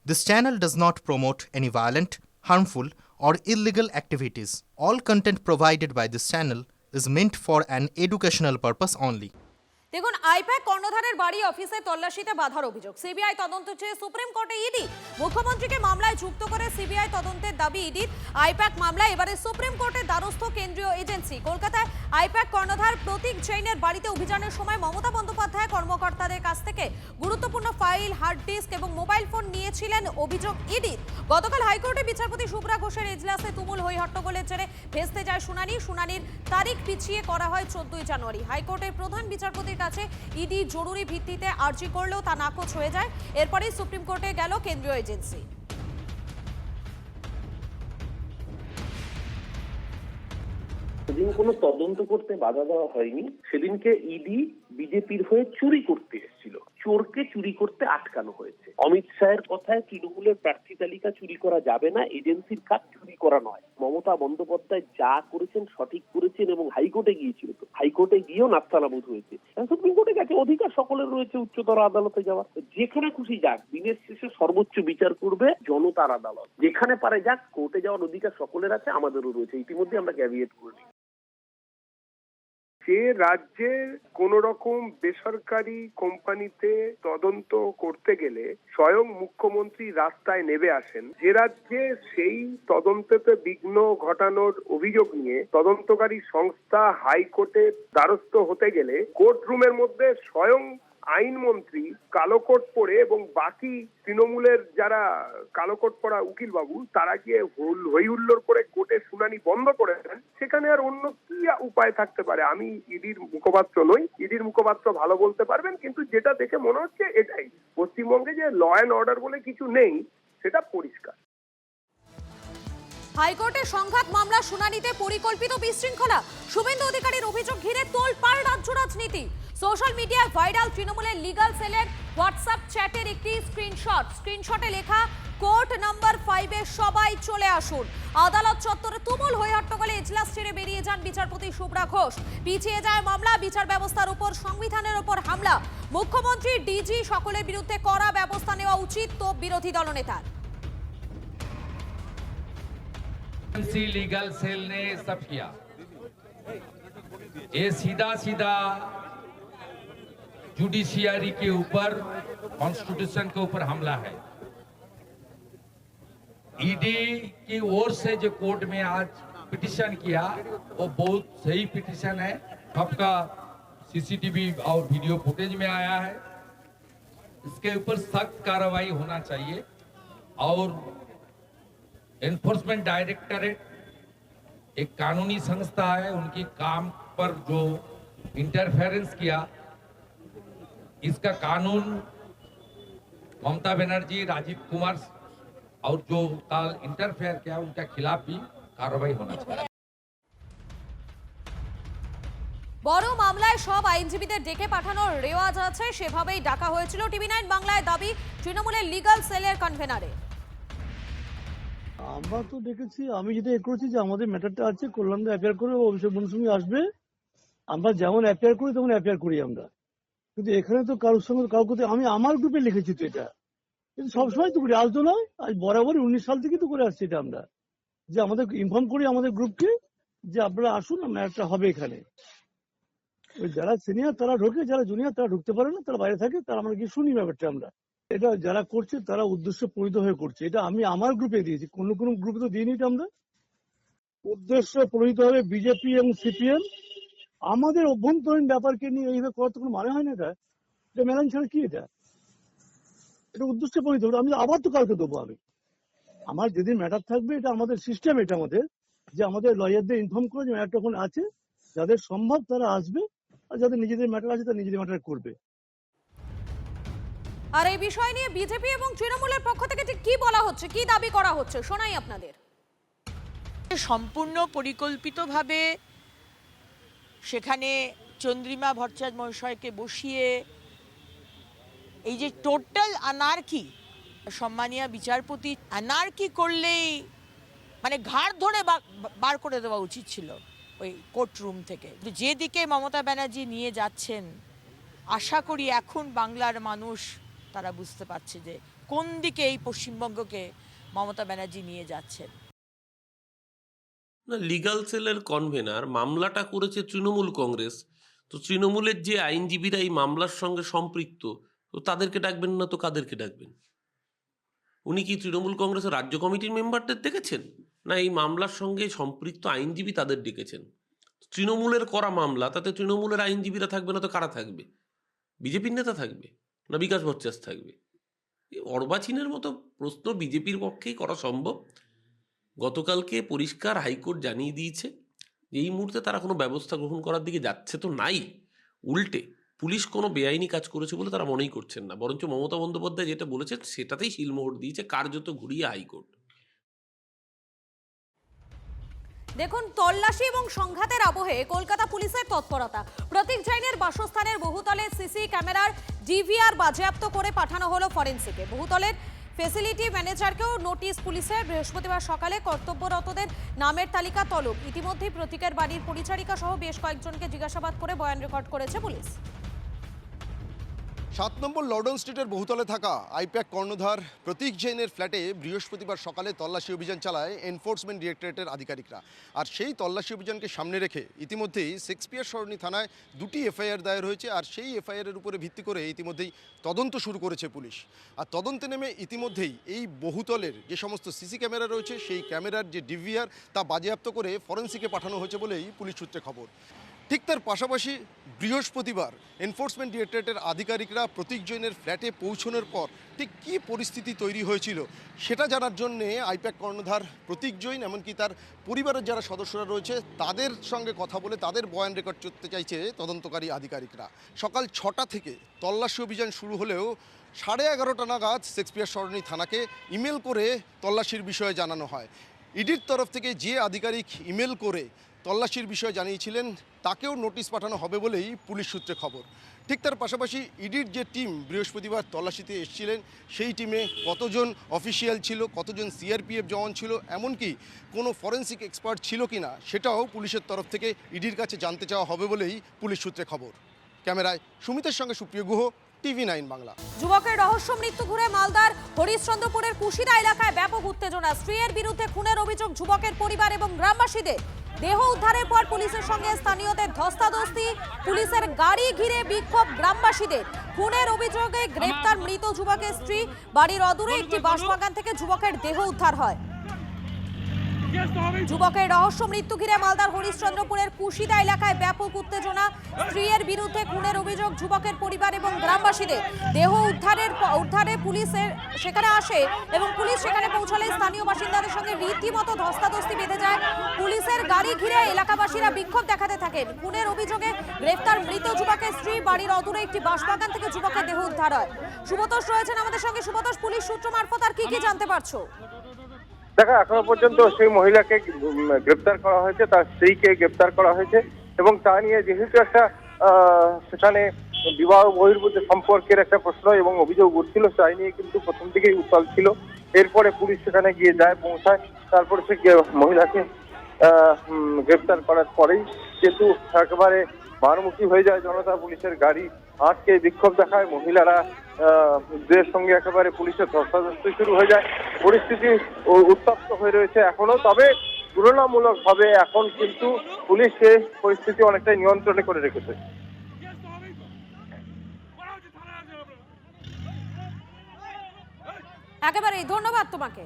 This channel does not promote any violent, harmful, or illegal activities. All content provided by this channel is meant for an educational purpose only. দেখুন, I-PAC কর্ণধারের বাড়ি অফিসে তল্লাশিতে বাধার অভিযোগ। CBI তদন্ত চেয়ে supreme কোর্টে ED. মুখ্যমন্ত্রীকে মামলায় যুক্ত করে সিবিআই তদন্তের দাবি ইডির। আইপ্যাক মামলায় এবারে সুপ্রিম কোর্টের দ্বারস্থ কেন্দ্রীয় এজেন্সি। কলকাতায় আইপ্যাক কর্ণধার প্রতীক জৈনের বাড়িতে অভিযানের সময় মমতা বন্দ্যোপাধ্যায় কর্মকর্তাদের কাছ থেকে গুরুত্বপূর্ণ ফাইল, হার্ড ডিস্ক এবং মোবাইল ফোন নিয়েছিলেন অভিযোগ ইডির। গতকাল হাইকোর্টে বিচারপতি শুভ্রা ঘোষের এজলাসে তুমুল হই-হট্টগোলের জেরে ভেস্তে যায় শুনানি। শুনানির তারিখ পিছিয়ে করা হয় 14 জানুয়ারি। হাইকোর্টের প্রধান বিচারপতির কাছে ইডি জরুরি ভিত্তিতে আর্জি করলেও তা নাকচ হয়ে যায়। এরপরেই সুপ্রিম কোর্টে গেল কেন্দ্রীয় এজেন্সি। সেদিন কোনো তদন্ত করতে বাধা দেওয়া হয়নি। সেদিনকে ইডি বিজেপির হয়ে চুরি করতে এসেছিল, চোরকে চুরি করতে আটকানো হয়েছে। অমিত শাহের কথায় তৃণমূলের প্রার্থী তালিকা চুরি করা যাবে না, এজেন্সির কাজ চুরি করা নয়। মমতা বন্দ্যোপাধ্যায় যা করেছেন সঠিক করেছেন এবং হাইকোর্টে গিয়েছিল, তো হাইকোর্টে গিয়েও নাস্তানাবুদ হয়েছে। সুপ্রিম কোর্টে গেছে, অধিকার সকলের রয়েছে উচ্চতর আদালতে যাওয়ার। যেখানে খুশি যাক, দিনের শেষে সর্বোচ্চ বিচার করবে জনতার আদালত। যেখানে পারে যাক, কোর্টে যাওয়ার অধিকার সকলের আছে, আমাদেরও রয়েছে। ইতিমধ্যে আমরা ক্যাভিয়েট করে নিই। যে রাজ্যে কোন রকম বেসরকারি কোম্পানিতে তদন্ত করতে গেলে স্বয়ং মুখ্যমন্ত্রী রাস্তায় নেমে আসেন, যে রাজ্যে সেই তদন্তে বিঘ্ন ঘটানোর অভিযোগ নিয়ে তদন্তকারী সংস্থা হাইকোর্টের দ্বারস্থ হতে গেলে কোর্ট রুমের মধ্যে স্বয়ং আইনমন্ত্রী কালো কোট পরে এবং বাকি তৃণমূলের যারা কালো কোট পরা উকিল বাবু তারা গিয়ে হই হুল্লোড় করে কোর্টের শুনানি বন্ধ করে দেন, সেখানে আর অন্য কি উপায় থাকতে পারে? আমি ইডির মুখপাত্র নই, ইডির মুখপাত্র ভালো বলতে পারবেন, কিন্তু যেটা দেখে মনে হচ্ছে এটাই, পশ্চিমবঙ্গে যে ল অ্যান্ড অর্ডার বলে কিছু নেই সেটা পরিষ্কার। হাইকোর্টের সংঘাত মামলা শুনানিতে পরিকল্পিত বিশৃঙ্খলা। শুভেন্দু অধিকারীর অভিযোগ ঘিরে তোলপাড় রাজ্য রাজনীতি। সোশ্যাল মিডিয়ায় ভাইরাল তৃণমূলের লিগ্যাল সেলের হোয়াটসঅ্যাপ চ্যাটের একটি স্ক্রিনশটে লেখা কোর্ট নাম্বার 5 এ সবাই চলে আসুন। আদালত চত্বরে তুমুল হই-হট্টগোলে এজলাস ছেড়ে বেরিয়ে যান বিচারপতি শুভ্রা ঘোষ। পিছিয়ে যায় মামলা, বিচার ব্যবস্থার উপর সংবিধানের উপর হামলা। মুখ্যমন্ত্রী, ডিজি সকলের বিরুদ্ধে কড়া ব্যবস্থা নেওয়া উচিত তো বিরোধী দলনেতার। लीगल सेल ने सब किया, ये सीधा जुडिशियरी के ऊपर, कॉन्स्टिट्यूशन के ऊपर हमला है। ईडी की ओर से जो कोर्ट में आज पिटीशन किया वो बहुत सही पिटीशन है। सबका सीसीटीवी और वीडियो फुटेज में आया है। इसके ऊपर सख्त कार्रवाई होना चाहिए और एनफोर्समेंट डायरेक्टरेट एक कानूनी संस्था है, उनकी काम पर जो इंटरफेरेंस किया, इसका कानून ममता बनर्जी, राजीव कुमार और जो कल इंटरफेयर किया उनके खिलाफ भी कार्रवाई होना चाहिए। বড় মামলায় সব আইনজীবীদের ডেকে পাঠানোর রেওয়াজ আছে, সেভাবেই ডাকা হয়েছিল। টিভি9 বাংলায় দাবি তৃণমূলের লিগ্যাল সেলের কনভেনারে। আমরা তো দেখেছি, আমি যেটা করেছি যে আমাদের ম্যাটারটা আছে, কল্যাণদা অ্যাপিয়ার করে অভিষেক বন্যুর সঙ্গে আসবে, আমরা যেমন অ্যাপিয়ার করি তেমন অ্যাপিয়ার করি আমরা। কিন্তু এখানে তো কারোর সঙ্গে কাউকে, আমি আমার গ্রুপে লিখেছি তো এটা, কিন্তু সবসময় তো করি, আজ তো নয়, আজ বরাবরই 19 সাল থেকে তো করে আসছি এটা আমরা, যে আমাদের ইনফর্ম করি আমাদের গ্রুপকে যে আপনারা আসুন, ম্যাটারটা হবে এখানে। ওই যারা সিনিয়র তারা ঢোকে, যারা জুনিয়র তারা ঢুকতে পারে না, তারা বাইরে থাকে, তারা আমরা গিয়ে শুনি ব্যাপারটা আমরা। এটা যারা করছে তারা উদ্দেশ্য প্রণীত হয়ে করছে, এটা আমি আমার গ্রুপে দিয়েছি, কোন গ্রুপে তো দিইনি এটা আমরা। উদ্দেশ্য প্রণীত হবে বিজেপি এবং সিপিএম, আমাদের অভ্যন্তরীণ ব্যাপারকে নিয়ে এইভাবে করার তো কোনো মানে হয় না। এটা মেলান ছাড়া কি এটা উদ্দেশ্য প্রণীত হবে। আমি আবার তো কাউকে দেবো, আমি আমার যেদিন ম্যাটার থাকবে, এটা আমাদের সিস্টেম, এটা আমাদের যে আমাদের লয়ারদের ইনফর্ম করে যে ম্যাটারটা ওখানে আছে, যাদের সম্ভব তারা আসবে, আর যাদের নিজেদের ম্যাটার আছে তারা নিজেদের ম্যাটার করবে। আর এই বিষয় নিয়ে বিজেপি এবং তৃণমূলের পক্ষ থেকে ঠিক কি বলা হচ্ছে, কি দাবি করা হচ্ছে, শোনাই আপনাদের। সম্পূর্ণ পরিকল্পিতভাবে সেখানে চন্দ্রিমা ভট্টাচার্য মহাশয়কে বসিয়ে এই যে টোটাল আনার্কি, সম্মানীয় বিচারপতি আনার্কি করলেই মানে ঘাড় ধরে বার করে দেওয়া উচিত ছিল ওই কোর্ট রুম থেকে। যেদিকে মমতা ব্যানার্জি নিয়ে যাচ্ছেন, আশা করি এখন বাংলার মানুষ তারা বুঝতে পারছে যে কোন দিকে এই পশ্চিমবঙ্গকে মমতা ব্যানার্জি নিয়ে যাচ্ছেন। না, লিগাল সেলের কনভেনার মামলাটা করেছে তৃণমূল কংগ্রেস, তো তৃণমূলের যে আইনজীবীরা এই মামলার সঙ্গে সম্পৃক্ত, তো তাদেরকে ডাকবেন না তো কাদেরকে ডাকবেন? উনি কি তৃণমূল কংগ্রেসের রাজ্য কমিটির মেম্বারদের ডেকেছেন, না এই মামলার সঙ্গে সম্পৃক্ত আইনজীবী তাদের ডেকেছেন? তৃণমূলের করা মামলা, তাতে তৃণমূলের আইনজীবীরা থাকবে না তো কারা থাকবে? বিজেপির নেতা থাকবে না বিকাশ ভট্টাচার্য থাকবে? এই অর্বাচীনের মতো প্রশ্ন বিজেপির পক্ষেই করা সম্ভব। গতকালকে পরিষ্কার হাইকোর্ট জানিয়ে দিয়েছে যে এই মুহূর্তে তারা কোনো ব্যবস্থা গ্রহণ করার দিকে যাচ্ছে তো নাই, উল্টে পুলিশ কোনো বেআইনি কাজ করেছে বলে তারা মনেই করছেন না, বরঞ্চ মমতা বন্দ্যোপাধ্যায় যেটা বলেছেন সেটাতেই শিলমোহর দিয়েছে কার্যত ঘুরিয়ে হাইকোর্ট। দেখুন, তল্লাশি এবং সংঘাতের আবহে কলকাতা পুলিশের তৎপরতা। প্রতীক জৈনের বাসস্থানের বহুতলে সিসি ক্যামেরার ডিভিআর বাজেয়াপ্ত করে পাঠানো হলো ফরেনসিকে। বহুতলের ফেসিলিটি ম্যানেজারকেও নোটিশ পুলিশের। বৃহস্পতিবার সকালে কর্তব্যরতদের নামের তালিকা তলব। ইতিমধ্যেই প্রতীকের বাড়ির পরিচারিকা সহ বেশ কয়েকজনকে জিজ্ঞাসাবাদ করে বয়ান রেকর্ড করেছে পুলিশ। 7 নম্বর লর্ডন স্ট্রিটের বহুতলে থাকা আইপ্যাক কর্ণধার প্রতীক জৈনের ফ্ল্যাটে বৃহস্পতিবার সকালে তল্লাশি অভিযান চালায় এনফোর্সমেন্ট ডিরেক্টরেটের আধিকারিকরা। আর সেই তল্লাশি অভিযানকে সামনে রেখে ইতিমধ্যেই শেক্সপিয়ার সরণি থানায় 2টি এফআইআর দায়ের হয়েছে। আর সেই এফআইআরের উপরে ভিত্তি করে ইতিমধ্যেই তদন্ত শুরু করেছে পুলিশ। আর তদন্তে নেমে ইতিমধ্যেই এই বহুতলের যে সমস্ত সিসি ক্যামেরা রয়েছে সেই ক্যামেরার যে ডিভিআর তা বাজেয়াপ্ত করে ফরেনসিকে পাঠানো হয়েছে বলেই পুলিশ সূত্রে খবর। ঠিক তার পাশাপাশি বৃহস্পতিবার এনফোর্সমেন্ট ডিরেক্টরেটের আধিকারিকরা প্রতীক জৈনের ফ্ল্যাটে পৌঁছানোর পর ঠিক কী পরিস্থিতি তৈরি হয়েছিল সেটা জানার জন্যে আইপ্যাক কর্ণধার প্রতীক জৈন এমনকি তার পরিবারের যারা সদস্যরা রয়েছে তাদের সঙ্গে কথা বলে তাদের বয়ান রেকর্ড করতে চাইছে তদন্তকারী আধিকারিকরা। সকাল 6টা থেকে তল্লাশি অভিযান শুরু হলেও 11:30 নাগাদ শেক্সপিয়ার সরণি থানাকে ইমেল করে তল্লাশির বিষয়ে জানানো হয়। ইডির তরফ থেকে যে আধিকারিক ইমেল করে তল্লাশির বিষয়ে জানিয়েছিলেন তাকেও নোটিশ পাঠানো হবে বলেই পুলিশ সূত্রে খবর। ঠিক তার পাশাপাশি ইডির যে টিম বৃহস্পতিবার তল্লাশিতে এসেছিলেন সেই টিমে কতজন অফিসিয়াল ছিল, কতজন সিআরপিএফ জওয়ান ছিল, এমনকি কোনো ফরেনসিক এক্সপার্ট ছিল কিনা সেটাও পুলিশের তরফ থেকে ইডির কাছে জানতে চাওয়া হবে বলেই পুলিশ সূত্রে খবর। ক্যামেরায় সুমিতের সঙ্গে সুপ্রিয় গুহ, TV9 বাংলা। যুবকের রহস্য মৃত্যু ঘুরে মালদার হরিশ্চন্দ্রপুরের কুশিদা এলাকায় ব্যাপক উত্তেজনা। স্ত্রীর বিরুদ্ধে খুনের অভিযোগ যুবকের পরিবার এবং গ্রামবাসীদের। দেহ উদ্ধারের পর পুলিশের সঙ্গে স্থানীয়দের ধস্তাধস্তি, পুলিশের গাড়ি ঘিরে বিক্ষোভ গ্রামবাসীদের। খুনের অভিযোগে গ্রেপ্তার মৃত যুবকের স্ত্রী। বাড়ির অদূরে একটি বাঁশবাগান থেকে যুবকের দেহ উদ্ধার হয়। যুবকের রহস্য মৃত্যু ঘিরে মালদার হরিশ্চন্দ্রপুরের কুশিদা এলাকায় ব্যাপক উত্তেজনা। স্ত্রীর বিরুদ্ধে খুনের অভিযোগ যুবকের পরিবার এবং গ্রামবাসীদের। দেহ উদ্ধারে পুলিশ সেখানে আসে এবং পুলিশ সেখানে পৌঁছালে স্থানীয় বাসিন্দাদের সঙ্গে রীতিমতো ধস্তাধস্তি বেঁধে যায়। পুলিশের গাড়ি ঘিরে এলাকাবাসীরা বিক্ষোভ দেখাতে থাকেন। খুনের অভিযোগে গ্রেফতার মৃত যুবকের স্ত্রী। বাড়ির অদূরে একটি বাঁশবাগান থেকে যুবকের দেহ উদ্ধার হয়। শুভতোষ রয়েছেন আমাদের সঙ্গে। শুভতোষ, পুলিশ সূত্র মারফত আর কি জানতে পারছো? দেখো, এখনো পর্যন্ত সেই মহিলাকে গ্রেপ্তার করা হয়েছে, তার স্ত্রীকে গ্রেপ্তার করা হয়েছে এবং তা নিয়ে যেহেতু একটা সেখানে বিবাহ বহির্ভূত সম্পর্কের একটা প্রশ্ন এবং অভিযোগ উঠছিল, তাই নিয়ে কিন্তু প্রথম থেকেই উত্তাল ছিল। এরপরে পুলিশ সেখানে গিয়ে পৌঁছায়। তারপরে সে মহিলাকে গ্রেপ্তার করার পরেই যেহেতু একেবারে মারমুখী হয়ে যায় জনতা, পুলিশের গাড়ি আটকে বিক্ষোভ দেখায়, মহিলারা দের সঙ্গে একেবারে পুলিশের ধস্তাধস্তি শুরু হয়ে যায়। পরিস্থিতি উত্তপ্ত হয়ে রয়েছে এখনো, তবে তুলনামূলকভাবে এখন কিন্তু পুলিশ এই পরিস্থিতি অনেকটাই নিয়ন্ত্রণে করে রেখেছে। একেবারে ধন্যবাদ তোমাকে।